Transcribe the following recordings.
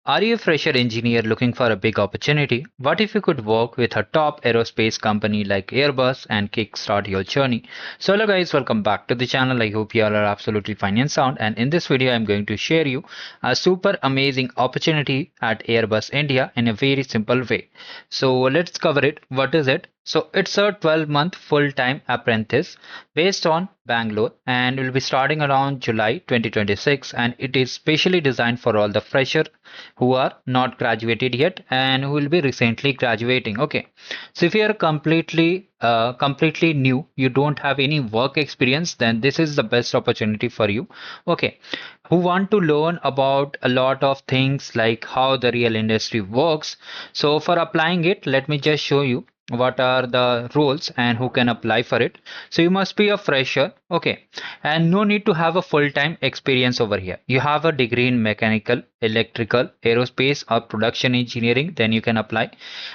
Are you a fresher engineer looking for a big opportunity? What if you could work with a top aerospace company like Airbus and kickstart your journey? So hello guys, welcome back to the channel. I hope you all are absolutely fine and sound. And in this video, I'm going to share you a super amazing opportunity at Airbus India in a very simple way. So let's cover it. What is it? So it's a 12-month full-time apprentice based on Bangalore and will be starting around July 2026, and it is specially designed for all the fresher who are not graduated yet and who will be recently graduating. Okay, so if you are completely new, you don't have any work experience, then this is the best opportunity for you. Okay, who want to learn about a lot of things like how the real industry works. So for applying it, let me just show you what are the roles and who can apply for it. So you must be a fresher, okay, and no need to have a full-time experience over here. You have a degree in mechanical, electrical, aerospace or production engineering, then you can apply.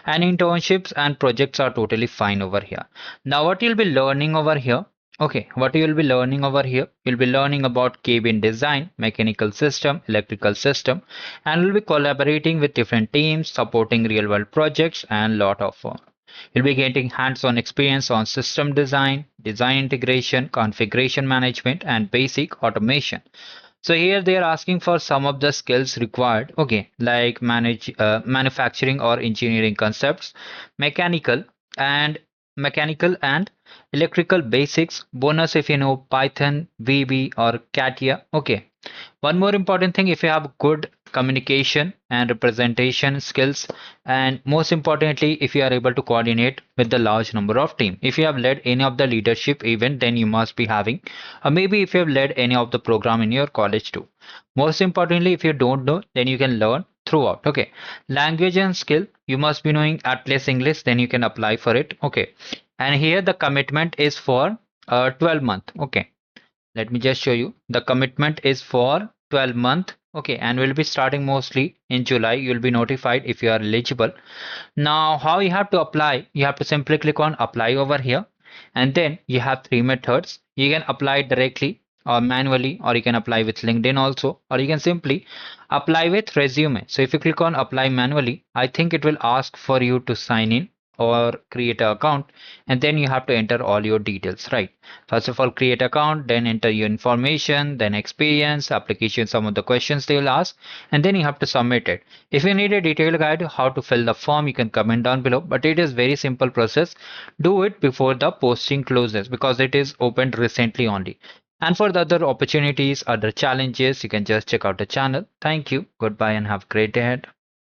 And internships and projects are totally fine over here. Now what you'll be learning over here. Okay, what you will be learning over here, you'll be learning about cabin design, mechanical system, electrical system, and we'll be collaborating with different teams, supporting real world projects, and lot of you'll be getting hands-on experience on system design, design integration, configuration management, and basic automation. So here they are asking for some of the skills required, okay, like manufacturing or engineering concepts, mechanical and mechanical and electrical basics. Bonus if you know Python, VB, or CATIA. Okay. One more important thing, if you have good communication and representation skills, and most importantly, if you are able to coordinate with the large number of team. If you have led any of the leadership event, then you must be having, or maybe if you have led any of the program in your college too. Most importantly, if you don't know, then you can learn throughout. Okay, language and skill, you must be knowing at least English, then you can apply for it. Okay, and here the commitment is for 12 month. Okay, let me just show you. The commitment is for 12-month. Okay, and we'll be starting mostly in July. You'll be notified if you are eligible. Now, how you have to apply? You have to simply click on apply over here, and then you have three methods. You can apply directly or manually, or you can apply with LinkedIn also, or you can simply apply with resume. So if you click on apply manually, I think it will ask for you to sign in or create an account, and then you have to enter all your details, right? First of all, create account, then enter your information, then experience, application, some of the questions they will ask, and then you have to submit it. If you need a detailed guide how to fill the form, you can comment down below, but it is very simple process. Do it before the posting closes because it is opened recently only. And for the other opportunities, other challenges, you can just check out the channel. Thank you, goodbye, and have a great day ahead.